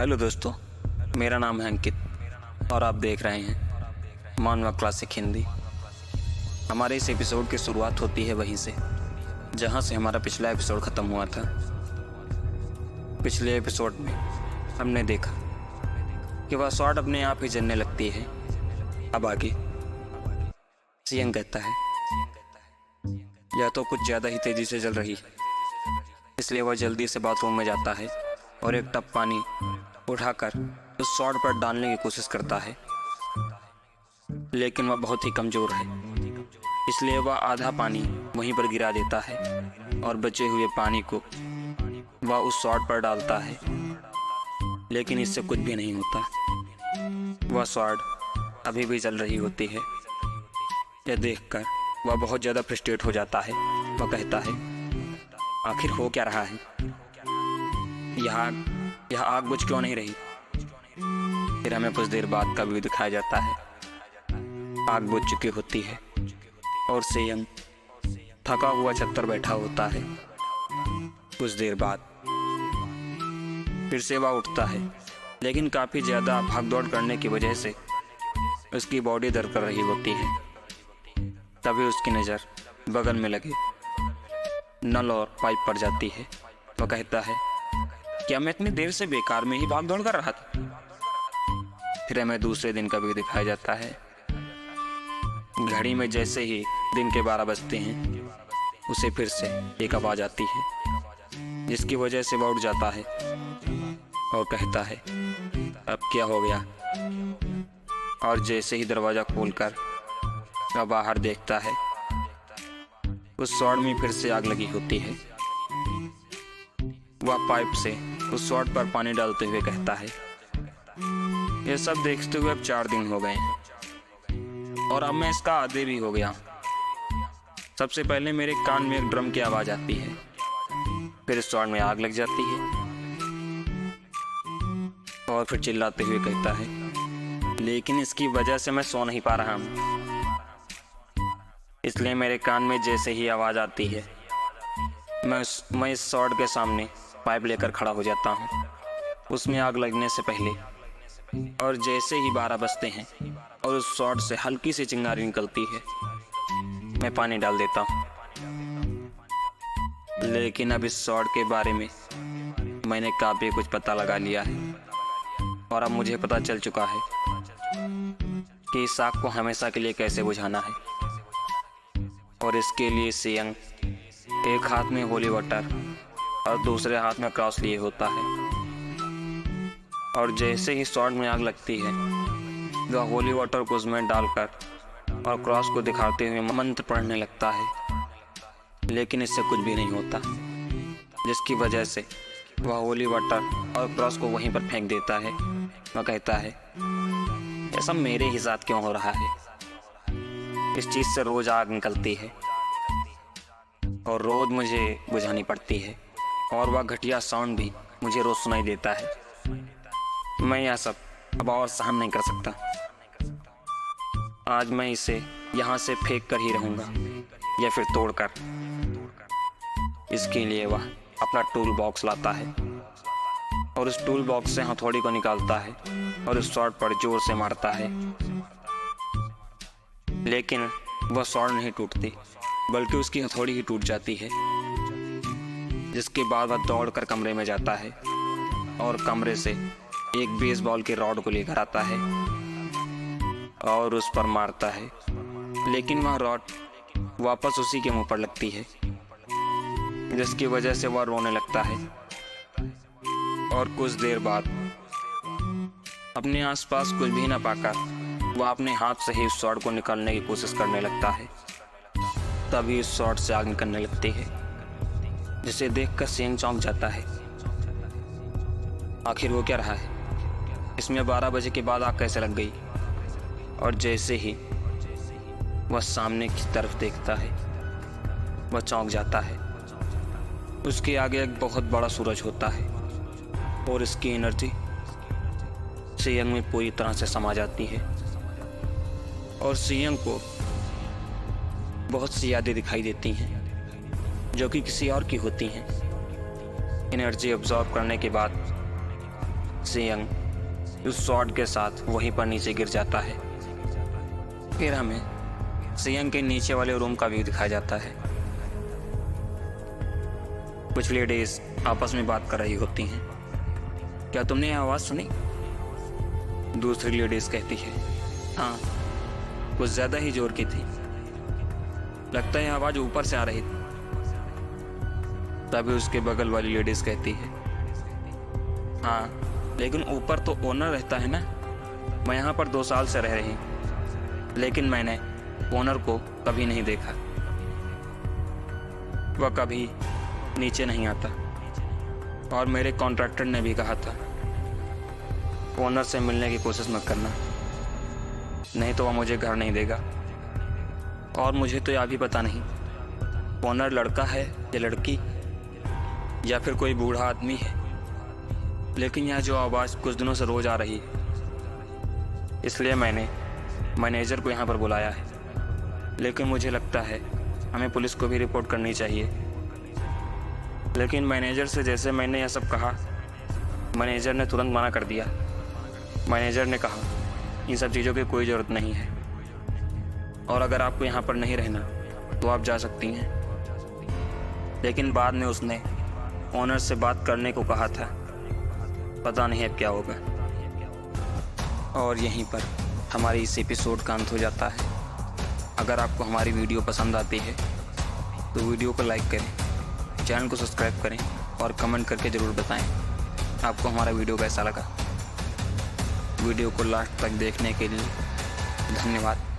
Hello दोस्तों, मेरा नाम है अंकित और आप देख रहे हैं मानवा क्लासिक हिंदी। हमारे इस एपिसोड की शुरुआत होती है वहीं से जहां से हमारा पिछला एपिसोड ख़त्म हुआ था। पिछले एपिसोड में हमने देखा कि वह शॉट अपने आप ही जलने लगती है। अब आगे सीएम कहता है यह तो कुछ ज़्यादा ही तेज़ी से जल रही है, इसलिए वह जल्दी से बाथरूम में जाता है और एक टब पानी उठाकर उस शॉट पर डालने की कोशिश करता है, लेकिन वह बहुत ही कमज़ोर है, इसलिए वह आधा पानी वहीं पर गिरा देता है और बचे हुए पानी को वह उस शॉट पर डालता है, लेकिन इससे कुछ भी नहीं होता। वह शॉट अभी भी जल रही होती है। यह देखकर वह बहुत ज़्यादा फ्रस्ट्रेट हो जाता है। वह कहता है आखिर हो क्या रहा है, यह आग बुझ क्यों नहीं रही। फिर हमें कुछ देर बाद का व्यू दिखाया जाता है। आग बुझ चुकी होती है और सेयंग थका हुआ छत पर बैठा होता है। कुछ देर बाद फिर से वह उठता है, लेकिन काफ़ी ज़्यादा भागदौड़ करने की वजह से उसकी बॉडी दर्द कर रही होती है। तभी उसकी नज़र बगल में लगे नल और पाइप पर जाती है। वह कहता है क्या मैं इतनी देर से बेकार में ही भाग दौड़ कर रहा था। फिर हमें दूसरे दिन का भी दिखाया जाता है। घड़ी में जैसे ही दिन के 12 बजते हैं उसे फिर से एक आवाज़ आती है, जिसकी वजह से वह उठ जाता है और कहता है अब क्या हो गया। और जैसे ही दरवाज़ा खोलकर वह बाहर देखता है, उस शॉट में फिर से आग लगी होती है। वह पाइप से उस शॉट पर पानी डालते हुए कहता है यह सब देखते हुए अब 4 दिन हो गए हैं और अब मैं इसका आदी भी हो गया। सबसे पहले मेरे कान में एक ड्रम की आवाज़ आती है, फिर इस शॉट में आग लग जाती है और फिर चिल्लाते हुए कहता है लेकिन इसकी वजह से मैं सो नहीं पा रहा हूँ, इसलिए मेरे कान में जैसे ही आवाज़ आती है मैं इस शॉट के सामने पाइप लेकर खड़ा हो जाता हूँ उसमें आग लगने से पहले। और जैसे ही 12 बजते हैं और उस शॉट से हल्की सी चिंगारी निकलती है, मैं पानी डाल देता हूँ। लेकिन अब इस शॉट के बारे में मैंने काफ़ी कुछ पता लगा लिया है और अब मुझे पता चल चुका है कि इस आग को हमेशा के लिए कैसे बुझाना है। और इसके लिए सेयंग एक हाथ में होली वाटर और दूसरे हाथ में क्रॉस लिए होता है। और जैसे ही शॉट में आग लगती है, वह होली वाटर को उसमें डालकर और क्रॉस को दिखाते हुए मंत्र पढ़ने लगता है, लेकिन इससे कुछ भी नहीं होता, जिसकी वजह से वह होली वाटर और क्रॉस को वहीं पर फेंक देता है। वह कहता है यह सब मेरे ही साथ क्यों हो रहा है। इस चीज़ से रोज़ आग निकलती है और रोज़ मुझे बुझानी पड़ती है और वह घटिया साउंड भी मुझे रोज़ सुनाई देता है। मैं यह सब अब और सहन नहीं कर सकता। आज मैं इसे यहाँ से फेंक कर ही रहूँगा या फिर तोड़कर। इसके लिए वह अपना टूल बॉक्स लाता है और उस टूल बॉक्स से हथौड़ी को निकालता है और उस शॉट पर जोर से मारता है, लेकिन वह शॉट नहीं टूटती बल्कि उसकी हथौड़ी ही टूट जाती है। जिसके बाद वह दौड़कर कमरे में जाता है और कमरे से एक बेसबॉल के रॉड को लेकर आता है और उस पर मारता है, लेकिन वह रॉड वापस उसी के मुंह पर लगती है, जिसकी वजह से वह रोने लगता है। और कुछ देर बाद अपने आसपास कुछ भी न पाकर वह अपने हाथ से ही उस शॉट को निकालने की कोशिश करने लगता है। तभी उस शॉट से आग निकलने लगती है, जिसे देखकर सेयंग चौंक जाता है। आखिर वो क्या रहा है, इसमें 12 बजे के बाद आग कैसे लग गई। और जैसे ही वह सामने की तरफ देखता है, वह चौंक जाता है। उसके आगे एक बहुत बड़ा सूरज होता है और इसकी एनर्जी सेयंग में पूरी तरह से समा जाती है और सेयंग को बहुत सी यादें दिखाई देती हैं जो कि किसी और की होती हैं। एनर्जी अब्जॉर्ब करने के बाद सेयंग उस शॉट के साथ वहीं पर नीचे गिर जाता है। फिर हमें सेयंग के नीचे वाले रूम का व्यू दिखाया जाता है। कुछ लेडीज आपस में बात कर रही होती हैं। क्या तुमने यह आवाज़ सुनी? दूसरी लेडीज कहती है, हाँ, कुछ ज़्यादा ही जोर की थी। लगता है आवाज़ ऊपर से आ रही थी। तभी उसके बगल वाली लेडीज कहती है, हाँ, लेकिन ऊपर तो ओनर रहता है ना। मैं यहाँ पर 2 साल से रह रही हूँ, लेकिन मैंने ओनर को कभी नहीं देखा। वह कभी नीचे नहीं आता। और मेरे कॉन्ट्रैक्टर ने भी कहा था, ओनर से मिलने की कोशिश मत करना, नहीं तो वह मुझे घर नहीं देगा। और मुझे तो यह भी पता नहीं ओनर लड़का है या लड़की, या फिर कोई बूढ़ा आदमी है, लेकिन यह जो आवाज़ कुछ दिनों से रोज़ आ रही है, इसलिए मैंने मैनेजर को यहाँ पर बुलाया है। लेकिन मुझे लगता है हमें पुलिस को भी रिपोर्ट करनी चाहिए। लेकिन मैनेजर से जैसे मैंने यह सब कहा, मैनेजर ने तुरंत मना कर दिया। मैनेजर ने कहा, इन सब चीज़ों की कोई ज़रूरत नहीं है, और अगर आपको यहाँ पर नहीं रहना तो आप जा सकती हैं। लेकिन बाद में उसने ओनर से बात करने को कहा था। पता नहीं अब क्या होगा। और यहीं पर हमारी इस एपिसोड का अंत हो जाता है। अगर आपको हमारी वीडियो पसंद आती है तो वीडियो को लाइक करें, चैनल को सब्सक्राइब करें और कमेंट करके ज़रूर बताएं आपको हमारा वीडियो कैसा लगा। वीडियो को लास्ट तक देखने के लिए धन्यवाद।